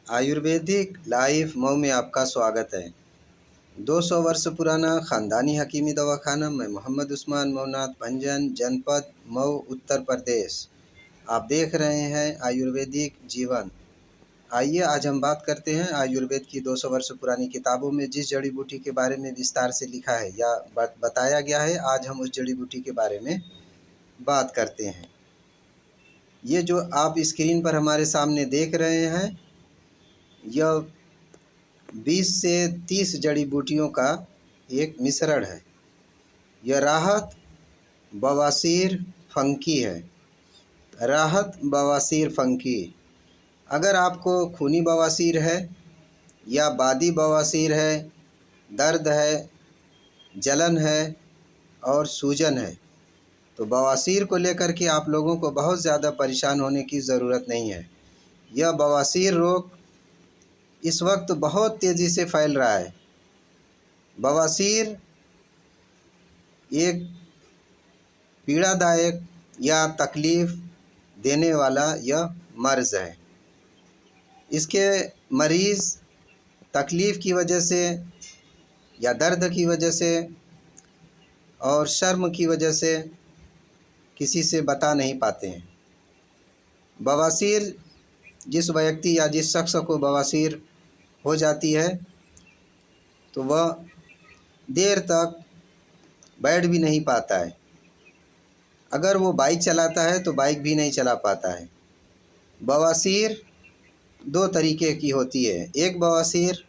Ayurvedic life Mau में आपका स्वागत है। 200 वर्ष पुराना ख़ानदानी हकीमी दवाखाना। मैं मोहम्मद उस्मान मौनाथ, भंजन जनपद, मऊ, उत्तर प्रदेश। आप देख रहे हैं आयुर्वेदिक जीवन। आइए आज हम बात करते हैं आयुर्वेद की 200 वर्ष पुरानी किताबों में जिस जड़ी बूटी के बारे में विस्तार से लिखा है या बताया गया है, आज हम उस जड़ी बूटी के बारे में बात करते हैं। ये जो आप स्क्रीन पर हमारे सामने देख रहे हैं, यह 20 से 30 जड़ी बूटियों का एक मिश्रण है। यह राहत बवासीर फंकी है। राहत बवासीर फंकी। अगर आपको खूनी बवासीर है या बादी बवासीर है, दर्द है, जलन है और सूजन है, तो बवासीर को लेकर के आप लोगों को बहुत ज़्यादा परेशान होने की ज़रूरत नहीं है। यह बवासीर रोग इस वक्त बहुत तेज़ी से फैल रहा है। बवासीर एक पीड़ादायक या तकलीफ़ देने वाला यह मर्ज़ है। इसके मरीज़ तकलीफ़ की वजह से या दर्द की वजह से और शर्म की वजह से किसी से बता नहीं पाते हैं। बवासीर जिस व्यक्ति या जिस शख्स को बवासीर हो जाती है तो वह देर तक बैठ भी नहीं पाता है। अगर वो बाइक चलाता है तो बाइक भी नहीं चला पाता है। बवासीर दो तरीके की होती है। एक बवासीर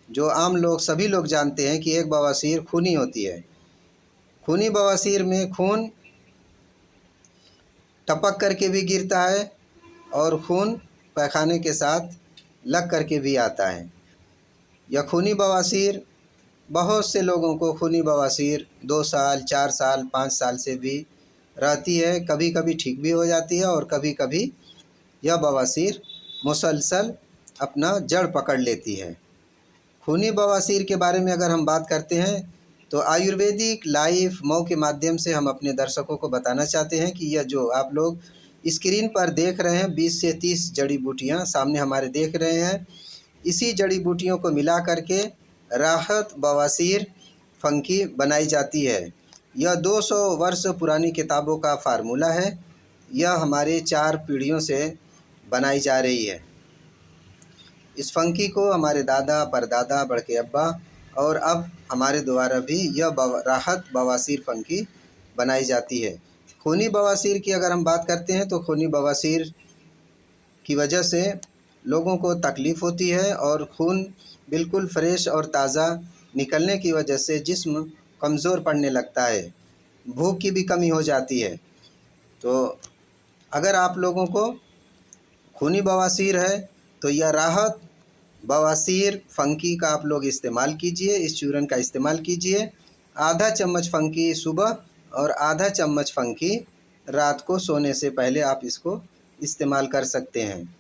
जो आम लोग सभी लोग जानते हैं कि एक बवासीर खूनी होती है। खूनी बवासीर में खून टपक करके भी गिरता है और खून पैखाने के साथ लग करके भी आता है। यह खूनी बवासीर बहुत से लोगों को खूनी बवासीर 2 साल, 4 साल, 5 साल से भी रहती है। कभी कभी ठीक भी हो जाती है और कभी कभी यह बवासीर मुसलसल अपना जड़ पकड़ लेती है। खूनी बवासीर के बारे में अगर हम बात करते हैं तो आयुर्वेदिक लाइफ मऊ के माध्यम से हम अपने दर्शकों को बताना चाहते हैं कि यह जो आप लोग स्क्रीन पर देख रहे हैं 20 से 30 जड़ी बूटियां सामने हमारे देख रहे हैं, इसी जड़ी बूटियों को मिला करके राहत बवासीर फंकी बनाई जाती है। यह 200 वर्ष पुरानी किताबों का फार्मूला है। यह हमारे 4 पीढ़ियों से बनाई जा रही है। इस फंकी को हमारे दादा, परदादा, बड़के अब्बा और अब हमारे द्वारा भी यह राहत बवासीर फंकी बनाई जाती है। खूनी बवासीर की अगर हम बात करते हैं तो खूनी बवासीर की वजह से लोगों को तकलीफ़ होती है और खून बिल्कुल फ्रेश और ताज़ा निकलने की वजह से जिस्म कमज़ोर पड़ने लगता है, भूख की भी कमी हो जाती है। तो अगर आप लोगों को खूनी बवासीर है तो यह राहत बवासीर फंकी का आप लोग इस्तेमाल कीजिए। इस चूरन का इस्तेमाल कीजिए। आधा चम्मच फंकी सुबह और आधा चम्मच फंकी रात को सोने से पहले आप इसको इस्तेमाल कर सकते हैं।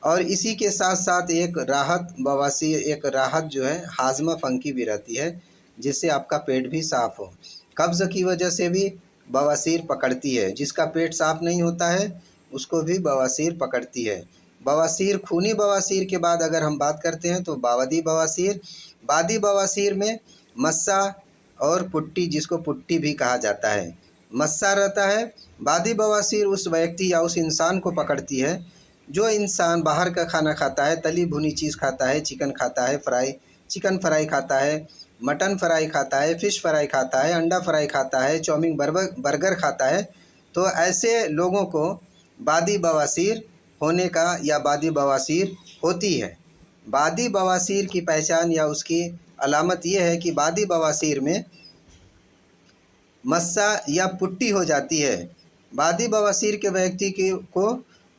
और इसी के साथ साथ एक राहत बवासीर, एक राहत जो है हाजमा फंकी भी रहती है, जिससे आपका पेट भी साफ़ हो। कब्ज़ की वजह से भी बवासीर पकड़ती है। जिसका पेट साफ़ नहीं होता है उसको भी बवासीर पकड़ती है। बवासीर, खूनी बवासीर के बाद अगर हम बात करते हैं तो बादी बवासीर। बादी बवासीर में मस्सा और पुट्टी, जिसको पुट्टी भी कहा जाता है, मस्सा रहता है। बादी बवासीर उस व्यक्ति या उस इंसान को पकड़ती है जो इंसान बाहर का खाना खाता है, तली भुनी चीज़ खाता है, चिकन खाता है, चिकन फ्राई खाता है, मटन फ्राई खाता है, फ़िश फ्राई खाता है, अंडा फ्राई खाता है, चाउमीन, बर्गर खाता है। तो ऐसे लोगों को बादी बवासीर होने का या बादी बवासीर होती है। बादी बवासीर की पहचान या उसकी अलामत ये है कि बादी बवासीर में मस्सा या पुट्टी हो जाती है। बादी बवासीर के व्यक्ति को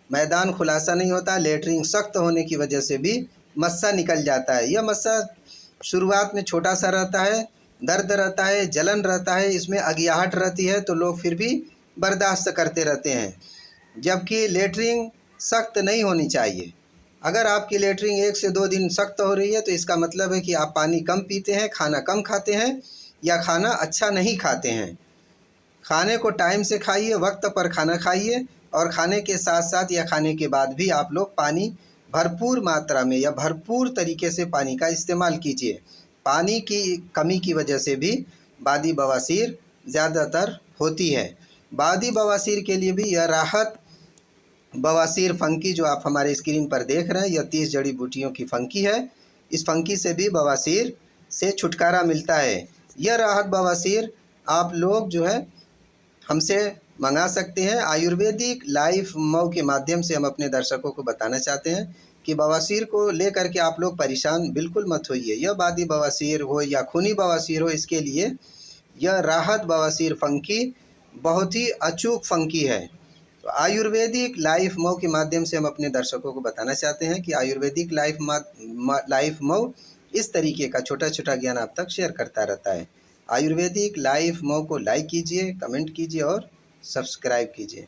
मैदान खुलासा नहीं होता, लेटरिन सख्त होने की वजह से भी मस्सा निकल जाता है। यह मस्सा शुरुआत में छोटा सा रहता है, दर्द रहता है, जलन रहता है, इसमें अगियाहट रहती है, तो लोग फिर भी बर्दाश्त करते रहते हैं। जबकि लेटरिन सख्त नहीं होनी चाहिए। अगर आपकी लेटरिन 1 से 2 दिन सख्त हो रही है तो इसका मतलब है कि आप पानी कम पीते हैं, खाना कम खाते हैं या खाना अच्छा नहीं खाते हैं। खाने को टाइम से खाइए, वक्त पर खाना खाइए और खाने के साथ साथ या खाने के बाद भी आप लोग पानी भरपूर मात्रा में या भरपूर तरीके से पानी का इस्तेमाल कीजिए। पानी की कमी की वजह से भी बादी बवासीर ज़्यादातर होती है। बादी बवासीर के लिए भी यह राहत बवासीर फंकी जो आप हमारे स्क्रीन पर देख रहे हैं, यह 30 जड़ी बूटियों की फंकी है। इस फंकी से भी बवासीर से छुटकारा मिलता है। यह राहत बवासीर आप लोग जो है हमसे मंगा सकते हैं। आयुर्वेदिक लाइफ मऊ के माध्यम से हम अपने दर्शकों को बताना चाहते हैं कि बवासीर को लेकर के आप लोग परेशान बिल्कुल मत होइए। यह बादी बवासीर हो या खूनी बवासीर हो, इसके लिए यह राहत बवासीर फंकी बहुत ही अचूक फंकी है। तो आयुर्वेदिक लाइफ मऊ के माध्यम से हम अपने दर्शकों को बताना चाहते हैं कि आयुर्वेदिक लाइफ मऊ इस तरीके का छोटा छोटा ज्ञान आप तक शेयर करता रहता है। आयुर्वेदिक लाइफ मऊ को लाइक कीजिए, कमेंट कीजिए और सब्सक्राइब कीजिए।